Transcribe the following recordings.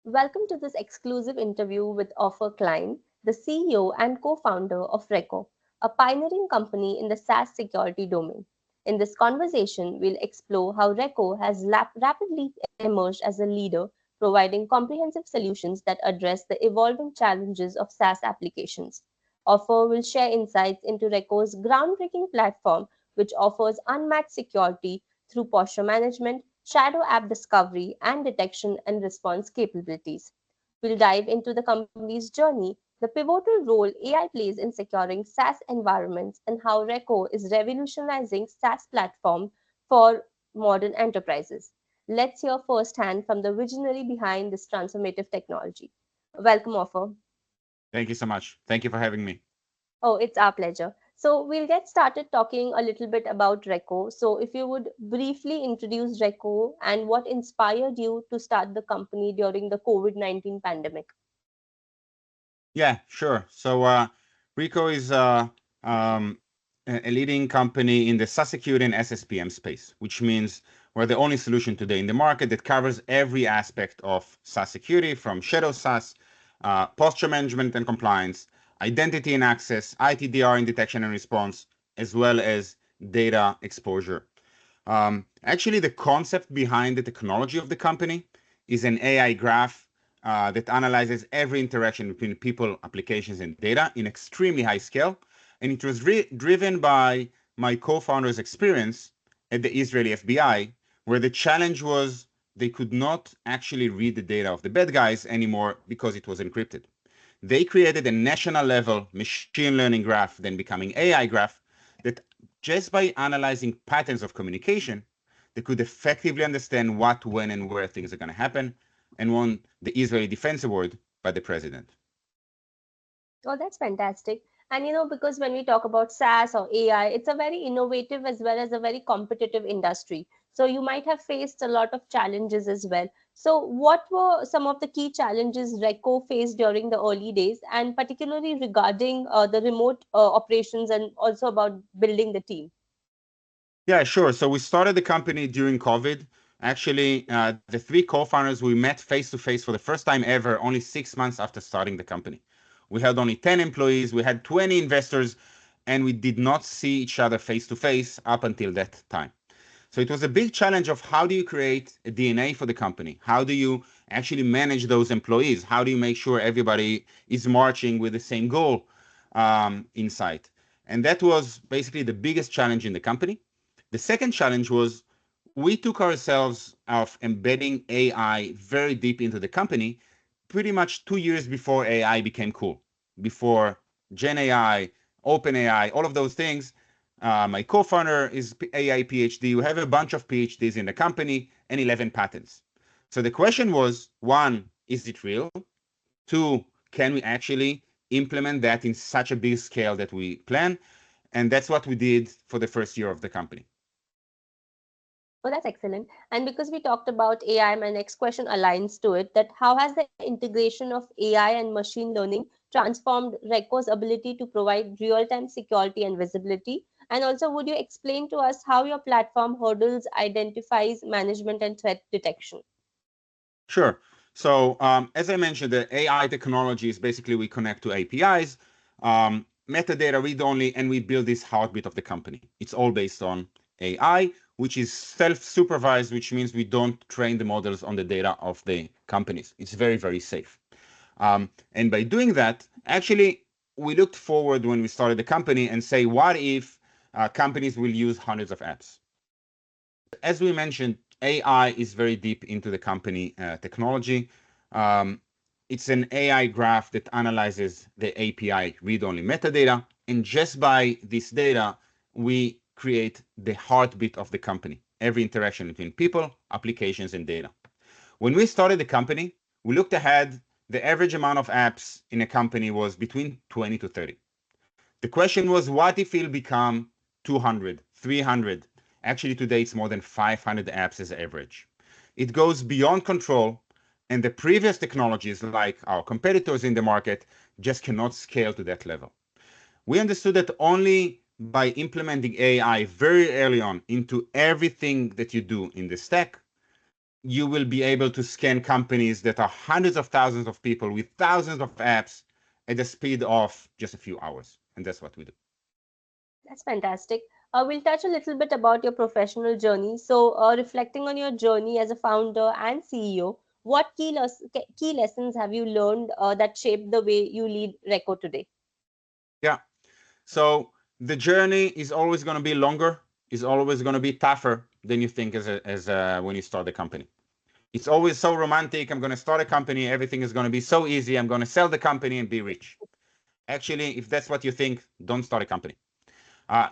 Welcome to this exclusive interview with Ofer Klein, the CEO and co-founder of Reco, a pioneering company in the SaaS security domain. In this conversation, we'll explore how Reco has rapidly emerged as a leader, providing comprehensive solutions that address the evolving challenges of SaaS applications. Ofer will share insights into Reco's groundbreaking platform, which offers unmatched security through posture management, shadow app discovery, and detection and response capabilities. We'll dive into the company's journey, the pivotal role AI plays in securing SaaS environments, and how Reco is revolutionizing SaaS platform for modern enterprises. Let's hear firsthand from the visionary behind this transformative technology. Welcome, Offer. Thank you so much. Thank you for having me. Oh, it's our pleasure. So we'll get started talking a little bit about Reco. So if you would briefly introduce Reco and what inspired you to start the company during the COVID-19 pandemic. Yeah, sure. Reco is a leading company in the SaaS security and SSPM space, which means we're the only solution today in the market that covers every aspect of SaaS security, from shadow SaaS, posture management and compliance, identity and access, ITDR and detection and response, as well as data exposure. Actually, the concept behind the technology of the company is an AI graph that analyzes every interaction between people, applications, and data in extremely high scale. And it was driven by my co-founder's experience at the Israeli FBI, where the challenge was they could not actually read the data of the bad guys anymore because it was encrypted. They created a national level machine learning graph, then becoming AI graph, that just by analyzing patterns of communication, they could effectively understand what, when, and where things are going to happen, and won the Israeli Defense Award by the president. Oh, that's fantastic. And because when we talk about SaaS or AI, it's a very innovative as well as a very competitive industry. So you might have faced a lot of challenges as well. So what were some of the key challenges Reco faced during the early days, and particularly regarding the remote operations and also about building the team? Yeah, sure. So we started the company during COVID. Actually, the three co-founders, we met face to face for the first time ever, only 6 months after starting the company. We had only 10 employees, we had 20 investors, and we did not see each other face to face up until that time. So it was a big challenge of how do you create a DNA for the company? How do you actually manage those employees? How do you make sure everybody is marching with the same goal in sight? And that was basically the biggest challenge in the company. The second challenge was we took ourselves of embedding AI very deep into the company, pretty much 2 years before AI became cool, before Gen AI, Open AI, all of those things. My co-founder is AI PhD. We have a bunch of PhDs in the company and 11 patents. So the question was, one, is it real? Two, can we actually implement that in such a big scale that we plan? And that's what we did for the first year of the company. Oh, that's excellent. And because we talked about AI, my next question aligns to it, that how has the integration of AI and machine learning transformed Reco's ability to provide real-time security and visibility? And also, would you explain to us how your platform hurdles, identifies management and threat detection? Sure. So as I mentioned, the AI technology is basically we connect to APIs, metadata read-only, and we build this heartbeat of the company. It's all based on AI, which is self-supervised, which means we don't train the models on the data of the companies. It's very, very safe. And by doing that, actually, we looked forward when we started the company and say, what if companies will use hundreds of apps? As we mentioned, AI is very deep into the company technology. It's an AI graph that analyzes the API read-only metadata. And just by this data, we create the heartbeat of the company, every interaction between people, applications, and data. When we started the company, we looked ahead. The average amount of apps in a company was between 20 to 30. The question was, what if it'll become 200, 300? Actually, today it's more than 500 apps as average. It goes beyond control, and the previous technologies, like our competitors in the market, just cannot scale to that level. We understood that only by implementing AI very early on into everything that you do in the stack, you will be able to scan companies that are hundreds of thousands of people with thousands of apps at the speed of just a few hours. And that's what we do. That's fantastic. We'll touch a little bit about your professional journey. So, reflecting on your journey as a founder and CEO, what key lessons have you learned that shaped the way you lead Reco today? Yeah. So the journey is always going to be longer, is always going to be tougher than you think when you start the company. It's always so romantic. I'm going to start a company. Everything is going to be so easy. I'm going to sell the company and be rich. Actually, if that's what you think, don't start a company.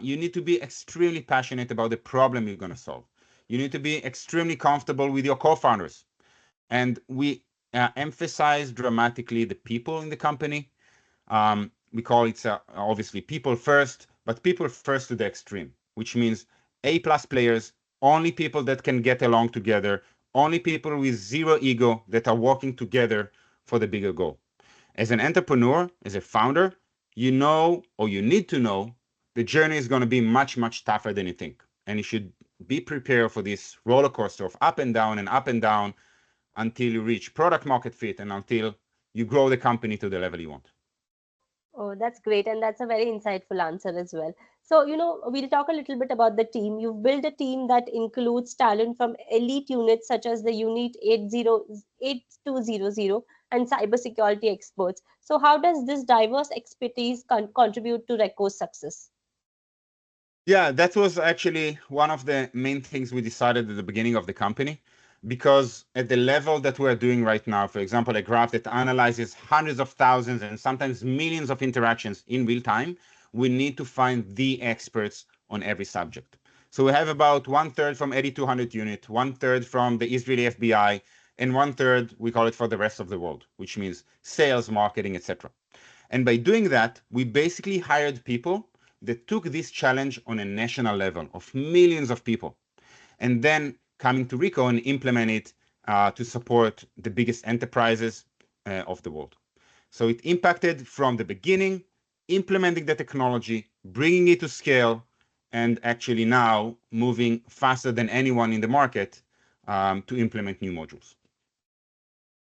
You need to be extremely passionate about the problem you're going to solve. You need to be extremely comfortable with your co-founders. And we emphasize dramatically the people in the company. We call it obviously people first, but people first to the extreme, which means A+ players, only people that can get along together, only people with zero ego that are working together for the bigger goal. As an entrepreneur, as a founder, you know, or you need to know, the journey is going to be much, much tougher than you think. And you should be prepared for this roller coaster of up and down and up and down until you reach product market fit and until you grow the company to the level you want. Oh, that's great. And that's a very insightful answer as well. So, we'll talk a little bit about the team. You've built a team that includes talent from elite units such as the Unit 8200 and cybersecurity experts. So, how does this diverse expertise contribute to Reco's success? Yeah, that was actually one of the main things we decided at the beginning of the company, because at the level that we're doing right now, for example, a graph that analyzes hundreds of thousands and sometimes millions of interactions in real time, we need to find the experts on every subject. So we have about 1/3 from 8200 unit, 1/3 from the Israeli FBI, and 1/3 we call it for the rest of the world, which means sales, marketing, etc. And by doing that, we basically hired people that took this challenge on a national level of millions of people, and then coming to Reco and implement it to support the biggest enterprises of the world. So it impacted from the beginning, implementing the technology, bringing it to scale, and actually now moving faster than anyone in the market to implement new modules.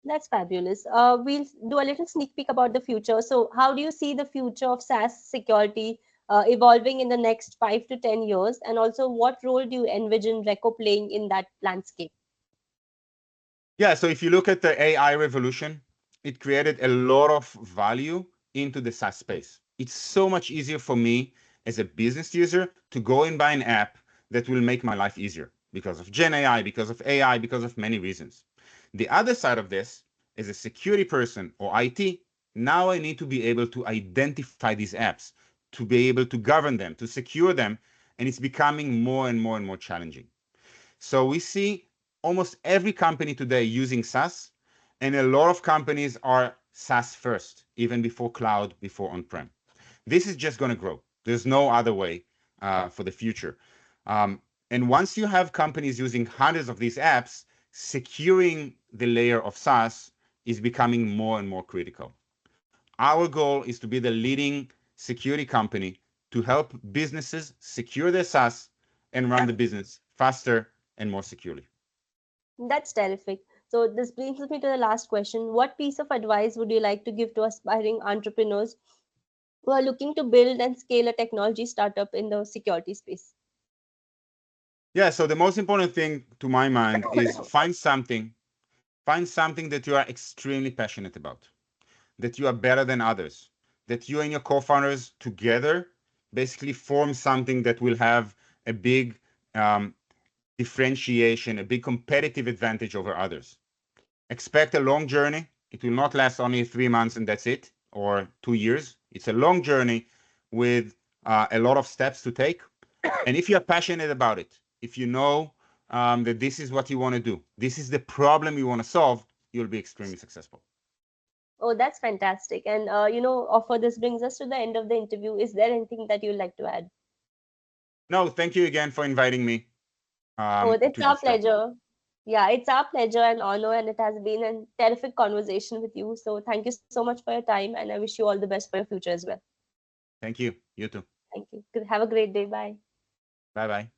That's fabulous. We'll do a little sneak peek about the future. So, how do you see the future of SaaS security evolving in the next 5 to 10 years? And also, what role do you envision Reco playing in that landscape? Yeah, so if you look at the AI revolution, it created a lot of value into the SaaS space. It's so much easier for me as a business user to go and buy an app that will make my life easier because of Gen AI, because of AI, because of many reasons. The other side of this, as a security person or IT, now I need to be able to identify these apps, to be able to govern them, to secure them, and it's becoming more and more and more challenging. So we see almost every company today using SaaS, and a lot of companies are SaaS first, even before cloud, before on-prem. This is just going to grow. There's no other way for the future. And once you have companies using hundreds of these apps, securing the layer of SaaS is becoming more and more critical. Our goal is to be the leading security company to help businesses secure their SaaS and run the business faster and more securely. That's terrific. So, this brings me to the last question. What piece of advice would you like to give to aspiring entrepreneurs who are looking to build and scale a technology startup in the security space? Yeah, so the most important thing to my mind is find something that you are extremely passionate about, that you are better than others, that you and your co-founders together basically form something that will have a big differentiation, a big competitive advantage over others. Expect a long journey. It will not last only 3 months and that's it, or 2 years. It's a long journey with a lot of steps to take. And if you're passionate about it, if you know that this is what you want to do, this is the problem you want to solve, you'll be extremely successful. Oh, that's fantastic. And, Offer, this brings us to the end of the interview. Is there anything that you'd like to add? No, thank you again for inviting me Oh, it's to our this show. pleasure. Yeah, it's our pleasure and honor, and it has been a terrific conversation with you. So, thank you so much for your time, and I wish you all the best for your future as well. Thank you. You too. Thank you. Have a great day. Bye. Bye bye.